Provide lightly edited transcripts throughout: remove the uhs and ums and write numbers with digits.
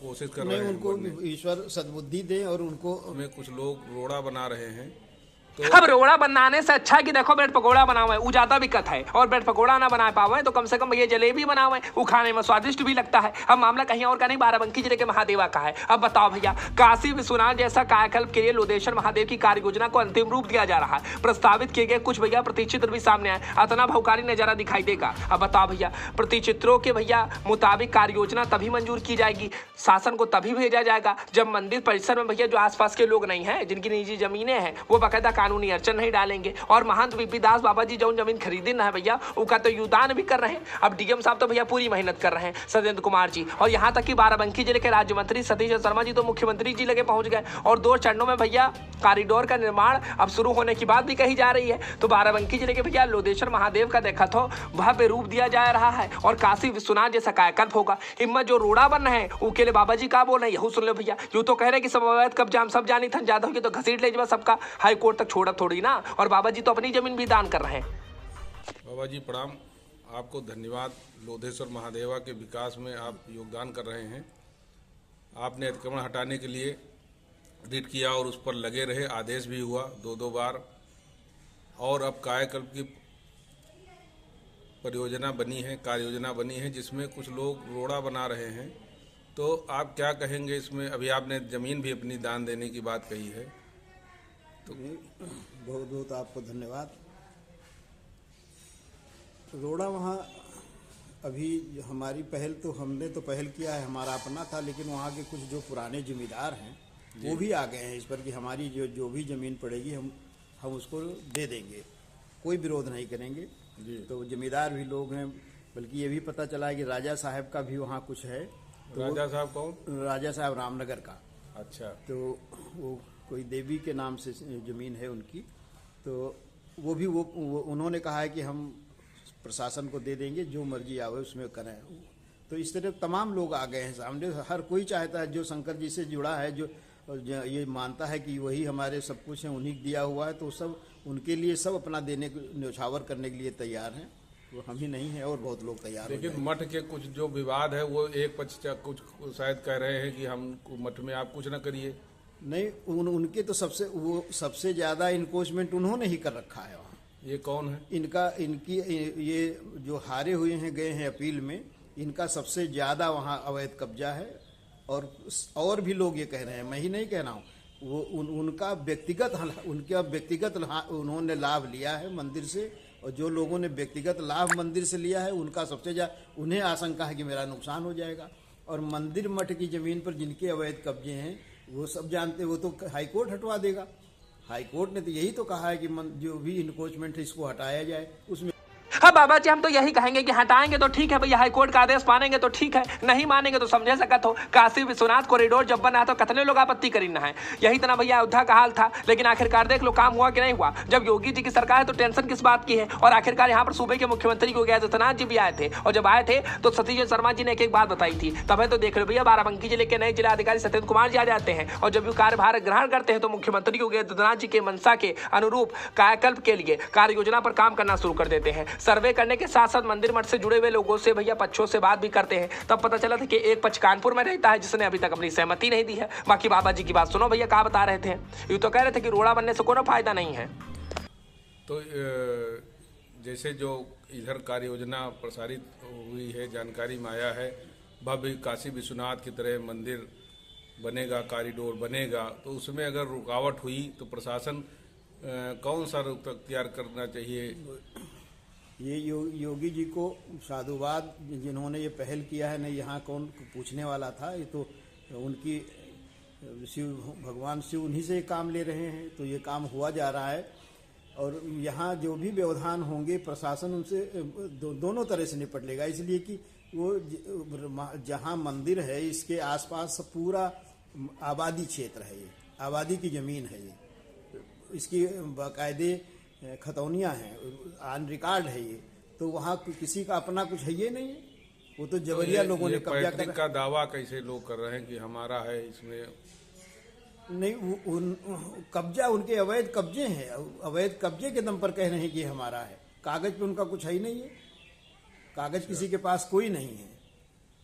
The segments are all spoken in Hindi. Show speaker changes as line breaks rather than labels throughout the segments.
कोशिश कर रहे हैं।
उनको ईश्वर सद्बुद्धि दे और उनको
में कुछ लोग रोड़ा बना रहे हैं। तो
अब रोड़ा बनाने से अच्छा है कि देखो ब्रेड पकोड़ा बनावे, वो ज्यादा दिक्कत है। और ब्रेड पकोड़ा ना बना पावे तो कम से कम ये जलेबी बनावे, वो खाने में स्वादिष्ट भी लगता है। अब मामला कहीं और का नहीं, बाराबंकी जिले के महादेवा का है। अब बताओ भैया, काशी विश्वनाथ जैसा कायाकल्प के लिए लोदेश्वर महादेव की कार्य योजना को अंतिम रूप दिया जा रहा है। प्रस्तावित किए गए कुछ भैया प्रतिचित्र भी सामने आए, अतना भौकारी नजारा दिखाई देगा। अब बताओ भैया, प्रतिचित्रों के भैया मुताबिक कार्य योजना तभी मंजूर की जाएगी, शासन को तभी भेजा जाएगा जब मंदिर परिसर में भैया जो आसपास के लोग नहीं है, जिनकी निजी जमीनें हैं, वो बाकायदा कानूनी अड़चन नहीं डालेंगे। और महंत बीपी दास बाबा जी जो जमीन खरीदी ना है भैया, उनका तो योगदान भी कर रहे हैं। अब डीएम साहब तो भैया पूरी मेहनत कर रहे हैं, सत्येंद्र कुमार जी। और यहाँ तक कि बाराबंकी जिले के राज्य मंत्री सतीश शर्मा जी तो मुख्यमंत्री जी लगे पहुंच गए। और 2 चरणों में भैया कॉरिडोर का निर्माण अब शुरू होने की बात भी कही जा रही है। तो बाराबंकी जिले के भैया लोदेश्वर महादेव का देखा तो भव्य रूप दिया जा रहा है और काशी विश्वनाथ जैसा कायाकल्प होगा। हिम्मत जो रोड़ा बन रहे हैं उनके लिए बाबा जी का बोल रहे हैं, यहू सुन लो भैया। यूं तो कह रहे कि सब अवैध कब्जा हम सब जानी थन, ज्यादा हो तो घसीट ले जब सबका हाई कोर्ट तक छोड़ा थोड़ी ना। और बाबा जी तो अपनी जमीन भी दान कर रहे हैं।
बाबा जी प्रणाम, आपको धन्यवाद। लोधेश्वर महादेवा के विकास में आप योगदान कर रहे हैं। आपने अतिक्रमण हटाने के लिए रिट किया और उस पर लगे रहे, आदेश भी हुआ 2 बार। और अब कायाकल्प की परियोजना बनी है, कार्य योजना बनी है, जिसमें कुछ लोग रोड़ा बना रहे हैं। तो आप क्या कहेंगे इसमें? अभी आपने ज़मीन भी अपनी दान देने की बात कही है।
तो बहुत बहुत आपको धन्यवाद। रोड़ा वहाँ अभी हमारी पहल तो हमने तो पहल किया है, हमारा अपना था, लेकिन वहाँ के कुछ जो पुराने जमींदार हैं वो भी आ गए हैं इस पर कि हमारी जो भी ज़मीन पड़ेगी हम उसको दे देंगे, कोई विरोध नहीं करेंगे जी। तो जमींदार भी लोग हैं, बल्कि ये भी पता चला है कि राजा साहब का भी वहाँ कुछ है। तो
राजा साहब कौन?
राजा साहब रामनगर का।
अच्छा।
तो वो कोई देवी के नाम से ज़मीन है उनकी, तो वो भी वो उन्होंने कहा है कि हम प्रशासन को दे देंगे, जो मर्जी आवे उसमें करें। तो इस तरह तमाम लोग आ गए हैं सामने। हर कोई चाहता है, जो शंकर जी से जुड़ा है, जो ये मानता है कि वही हमारे सब कुछ है, उन्हीं दिया हुआ है, तो सब उनके लिए सब अपना देने न्यौछावर करने के लिए तैयार हैं। वो हम ही नहीं है और बहुत लोग तैयार हैं।
लेकिन मठ के कुछ जो विवाद है वो एक पक्ष कुछ शायद कह रहे हैं कि हम मठ में आप कुछ न करिए।
नहीं, उनके तो सबसे ज़्यादा इनक्रोचमेंट उन्होंने ही कर रखा है वहाँ।
ये कौन है?
इनकी ये जो हारे हुए हैं, गए हैं अपील में, इनका सबसे ज़्यादा वहाँ अवैध कब्जा है। और भी लोग ये कह रहे हैं, मैं ही नहीं कह रहा हूँ, वो उनका व्यक्तिगत उन्होंने लाभ लिया है मंदिर से। और जो लोगों ने व्यक्तिगत लाभ मंदिर से लिया है उनका सबसे ज़्यादा उन्हें आशंका है कि मेरा नुकसान हो जाएगा। और मंदिर मठ की ज़मीन पर जिनके अवैध कब्जे हैं वो सब जानते, वो तो हाईकोर्ट हटवा देगा। हाईकोर्ट ने तो यही तो कहा है कि जो भी इनक्रोचमेंट है इसको हटाया जाए। उसमें
हाँ बाबा जी, हम तो यही कहेंगे कि हटाएंगे तो ठीक है भैया, हाईकोर्ट का आदेश मानेंगे तो ठीक है, नहीं मानेंगे तो समझे सकत हो। काशी विश्वनाथ कॉरिडोर जब बना तो कितने लोग आपत्ति करी ना है। यही तना भैया अयोध्या का हाल था, लेकिन आखिरकार देख लो काम हुआ कि नहीं हुआ। जब योगी जी की सरकार है तो टेंशन किस बात की है। और आखिरकार यहाँ पर सूबे के मुख्यमंत्री योगी आदित्यनाथ जी भी आए थे, और जब आए थे तो सतीश शर्मा जी ने एक बात बताई थी। तब तो देख लो भैया, बाराबंकी जिले के नए जिलाधिकारी सत्येंद्र कुमार जी आ जाते हैं, और जब वो कार्यभार ग्रहण करते हैं तो मुख्यमंत्री योगी आदित्यनाथ जी के मंशा के अनुरूप कायाकल्प के लिए कार्य योजना पर काम करना शुरू कर देते हैं। सर्वे करने के साथ साथ मंदिर मठ से जुड़े हुए लोगों से भैया पक्षों से बात भी करते हैं। तब पता चला था कि एक पक्ष कानपुर में रहता है जिसने अभी तक अपनी सहमति नहीं दी है। बाकी बाबा जी की बात सुनो भैया, क्या बता रहे थे। यूँ तो कह रहे थे कि रोड़ा बनने से कोई फायदा नहीं है।
तो जैसे जो इधर कार्य योजना प्रसारित हुई है, जानकारी में आया है, भव्य काशी विश्वनाथ की तरह मंदिर बनेगा, कॉरिडोर बनेगा, तो उसमें अगर रुकावट हुई तो प्रशासन कौन सा रुख अख्तियार करना चाहिए?
ये योगी जी को साधुवाद, जिन्होंने ये पहल किया है, नहीं यहाँ कौन पूछने वाला था। ये तो उनकी भगवान शिव उन्हीं से काम ले रहे हैं, तो ये काम हुआ जा रहा है। और यहाँ जो भी व्यवधान होंगे प्रशासन उनसे दोनों तरह से निपट लेगा। इसलिए कि वो जहाँ मंदिर है इसके आसपास पूरा आबादी क्षेत्र है, ये आबादी की ज़मीन है, ये इसकी बाकायदे खतौनियाँ हैं, ऑन रिकॉर्ड है ये। तो वहाँ किसी का अपना कुछ है ये नहीं है, वो तो जबरिया लोगों ने कब्जा कर
का दावा कैसे लोग कर रहे हैं कि हमारा है, इसमें
नहीं, कब्जा उनके अवैध कब्जे हैं, अवैध कब्जे के दम पर कह रहे हैं कि हमारा है। कागज पे उनका कुछ है ही नहीं है, कागज किसी के पास कोई नहीं है।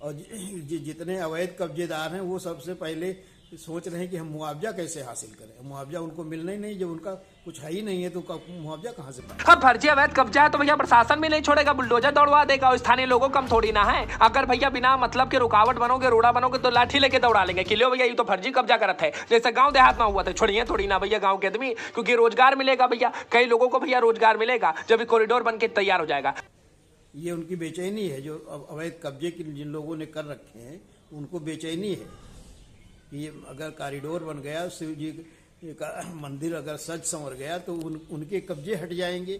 और जितने अवैध कब्जेदार हैं वो सबसे पहले सोच रहे हैं कि हम मुआवजा कैसे हासिल करें। मुआवजा उनको मिलना ही नहीं, जब उनका कुछ है ही नहीं है तो मुआवजा कहाँ से पाएं।
अब फर्जी अवैध कब्जा है तो भैया प्रशासन भी नहीं छोड़ेगा, बुलडोजर दौड़वा देगा और स्थानीय लोगों कम थोड़ी ना है। अगर भैया बिना मतलब के रुकावट बनोगे, रोड़ा बनोगे तो लाठी लेके दौड़ा लेंगे कि लो भैया ये तो फर्जी कब्जा करत है, जैसे गांव देहात में हुआ था। छोड़िए थोड़ी ना भैया गांव के आदमी, क्योंकि रोजगार मिलेगा भैया, कई लोगों को भैया रोजगार मिलेगा जब कॉरिडोर बन के तैयार हो जाएगा।
ये उनकी बेचैनी है, जो अवैध कब्जे जिन लोगों ने कर रखे हैं उनको बेचैनी है। ये अगर कॉरिडोर बन गया, शिव जी का मंदिर अगर सज संवर गया तो उनके कब्जे हट जाएंगे,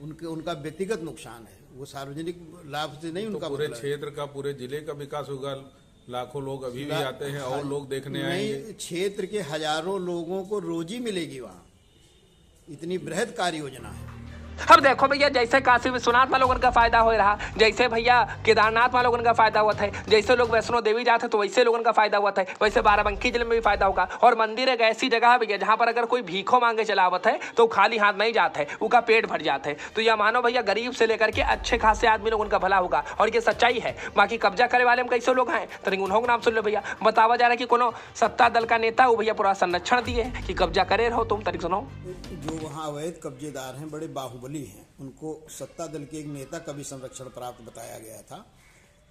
उनका व्यक्तिगत नुकसान है, वो सार्वजनिक लाभ से नहीं। उनका
पूरे क्षेत्र का, पूरे जिले का विकास होगा। लाखों लोग अभी भी आते हैं और लोग देखने आएंगे।
क्षेत्र के हजारों लोगों को रोजी मिलेगी वहाँ, इतनी बृहद कार्य योजना है।
अब देखो भैया, जैसे काशी विश्वनाथ में लोगों का फायदा हो रहा, जैसे भैया केदारनाथ में लोगों का फायदा हुआ था, जैसे लोग वैष्णो देवी जाते तो वैसे लोगों का फायदा हुआ था, वैसे बाराबंकी जिले में भी फायदा होगा। और मंदिर एक ऐसी जगह है भैया जहां पर अगर कोई भीखों मांगे चलावत है तो खाली हाथ नहीं जाता है, उसका पेट भर जाता है। तो यह मानो भैया गरीब से लेकर के अच्छे खासे आदमी लोगों का भला होगा, और ये सच्चाई है। बाकी कब्जा करे वाले में कैसे लोग हैं, तनिक उन्होंने नाम सुन लो भैया। बतावा जा रहा है कि कोनो सत्ता दल का नेता वो भैया पूरा संरक्षण दिए कि कब्जा करे रहो तुम, तनिक सुनो।
जो वहाँ अवैध कब्जेदार हैं बड़े बाहुबली हैं, उनको सत्ता दल के एक नेता का भी संरक्षण प्राप्त बताया गया था,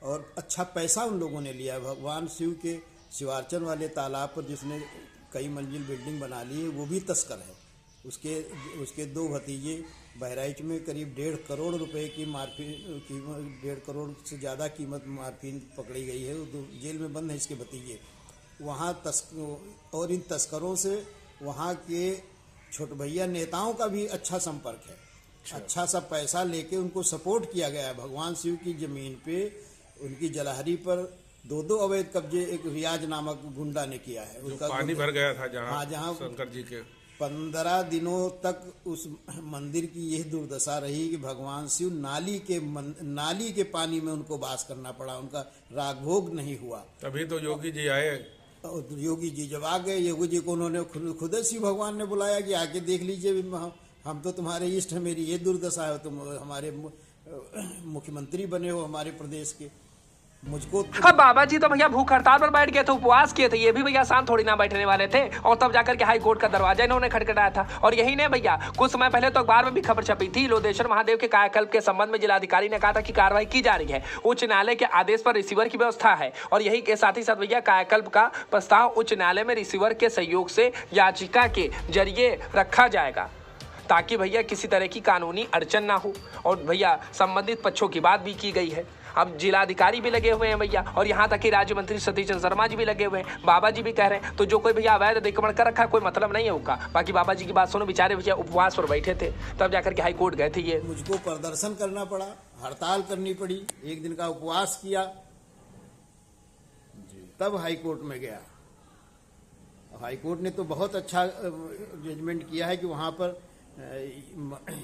और अच्छा पैसा उन लोगों ने लिया। भगवान शिव के शिवार्चन वाले तालाब पर जिसने कई मंजिल बिल्डिंग बना ली है वो भी तस्कर है। उसके दो भतीजे बहराइच में करीब 1.5 करोड़ रुपए की मार्फिन, 1.5 करोड़ से ज़्यादा कीमत मार्फिन पकड़ी गई है। वो जेल में बंद है इसके भतीजे वहाँ। और इन तस्करों से वहाँ के छोटे भैया नेताओं का भी अच्छा संपर्क है। अच्छा सा पैसा लेके उनको सपोर्ट किया गया है। भगवान शिव की जमीन पे, उनकी जलाहरी पर 2 अवैध कब्जे एक रियाज नामक गुंडा ने किया है।
उनका पानी भर गया था जहाँ शंकर जी के
15 दिनों तक उस मंदिर की यह दुर्दशा रही कि भगवान शिव नाली के पानी में उनको वास करना पड़ा, उनका रागभोग नहीं हुआ।
तभी तो योगी जी आए।
योगी जी जब आ गए, योगी जी को उन्होंने खुद शिव भगवान ने बुलाया कि आके देख लीजिए, हम तो तुम्हारे इष्ट हैं, मेरी ये दुर्दशा है, तुम हमारे मुख्यमंत्री बने हो हमारे प्रदेश के, मुझको।
अब बाबा जी तो भैया भूख हड़ताल पर बैठ गए थे, उपवास किए थे, ये भी भैया शांत थोड़ी ना बैठने वाले थे। और तब जाकर के हाई कोर्ट का दरवाजा इन्होंने खटखटाया था। और यही ने भैया कुछ समय पहले तो अखबार में भी खबर छपी थी, लोदेश्वर महादेव के कायाकल्प के संबंध में जिलाधिकारी ने कहा था कि कार्रवाई की जा रही है। उच्च न्यायालय के आदेश पर रिसीवर की व्यवस्था है, और यही के साथ ही साथ भैया कायाकल्प का प्रस्ताव उच्च न्यायालय में रिसीवर के सहयोग से याचिका के जरिए रखा जाएगा, ताकि भैया किसी तरह की कानूनी अड़चन ना हो। और भैया संबंधित पक्षों की बात भी की गई है। अब जिलाधिकारी भी लगे हुए हैं भैया, और यहाँ तक कि राज्य मंत्री सतीश चंद्र शर्मा जी भी लगे हुए हैं। बाबा जी भी कह रहे हैं, तो जो कोई भैया अवैध अतिक्रमण कर रखा कोई मतलब नहीं है उनका। बाकी बाबा जी की बात सुनो, बेचारे भैया उपवास पर बैठे थे, तब जाकर के हाई कोर्ट गए थे। ये
मुझको प्रदर्शन करना पड़ा, हड़ताल करनी पड़ी, 1 दिन का उपवास किया, तब हाई कोर्ट में गया। हाई कोर्ट ने तो बहुत अच्छा जजमेंट किया है कि वहाँ पर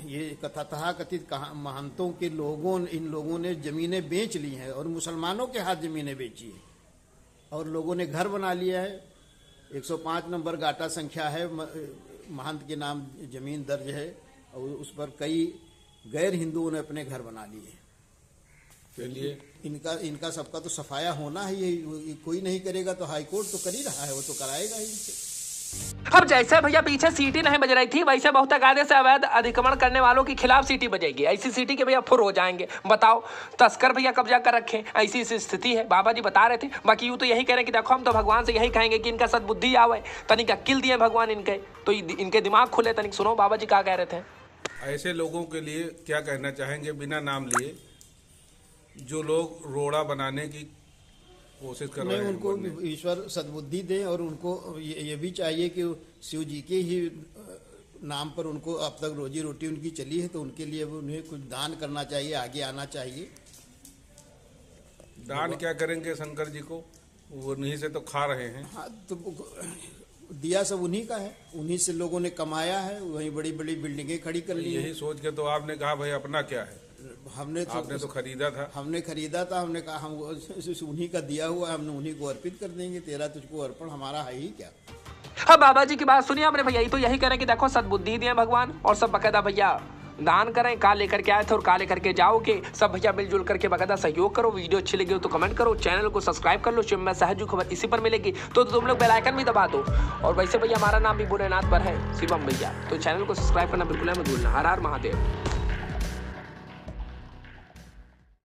ये तथाकथित महंतों के इन लोगों ने जमीनें बेच ली हैं, और मुसलमानों के हाथ जमीनें बेची है, और लोगों ने घर बना लिया है। 105 नंबर गाटा संख्या है, महंत के नाम जमीन दर्ज है, और उस पर कई गैर हिंदुओं ने अपने घर बना लिए।
चलिए,
इनका सबका तो सफाया होना है। ये कोई नहीं करेगा तो हाई कोर्ट तो कर ही रहा है, वो तो कराएगा ही इनसे।
अब जैसे भैया पीछे सीटी नहीं बज रही थी, वैसे बहुत कायदे से अवैध अतिक्रमण करने वालों के खिलाफ सीटी बजेगी। ऐसी सीटी के भैया फुर हो जाएंगे। बताओ, तस्कर भैया कब्जा कर रखे, ऐसी स्थिति है। बाबा जी बता रहे थे। बाकी यूं तो यही कह रहे हैं कि देखो, हम तो भगवान से यही कहेंगे कि इनका सद्बुद्धि आवे, तनिक अक्ल दिए भगवान इनके, तो इनके दिमाग खुले। तनिक सुनो बाबा जी क्या कह रहे थे।
ऐसे लोगों के लिए क्या कहना चाहेंगे, बिना नाम लिए, जो लोग रोड़ा बनाने की कोशिश कर रहे हैं?
उनको ईश्वर सद्बुद्धि दे, और उनको ये भी चाहिए कि शिव जी के ही नाम पर उनको अब तक रोजी रोटी उनकी चली है, तो उनके लिए उन्हें कुछ दान करना चाहिए, आगे आना चाहिए।
दान क्या करेंगे शंकर जी को, वो उन्हीं से तो खा रहे हैं।
हाँ, तो दिया सब उन्हीं का है, उन्हीं से लोगों ने कमाया है, वहीं बड़ी बड़ी बिल्डिंगें खड़ी कर ली।
यही सोच के तो आपने कहा भाई अपना क्या है, आपने तो खरीदा था।
हमने खरीदा था, हमने कहा हम उन्हीं का दिया हुआ, हमने उन्हीं को अर्पित कर देंगे। तेरा तुझको अर्पण, हमारा है ही क्या।
हाँ, बाबा जी की बात सुनिए आपने भैया, तो यही कह रहे हैं कि देखो सद्बुद्धि दिए भगवान, और सब बकायदा भैया दान करें, का लेकर के आए थे और का लेकर के जाओगे। सब भैया मिलजुल करके बकायदा सहयोग करो। वीडियो अच्छी लगी हो तो कमेंट करो, चैनल को सब्सक्राइब कर लो। शिव में सहजू खबर इसी पर मिलेगी, तो तुम लोग बेल आइकन भी दबा दो। और वैसे भैया हमारा नाम भी भोलेनाथ पर है, शिवम भैया, तो चैनल को सब्सक्राइब करना बिल्कुल मत भूलना। हर हर महादेव।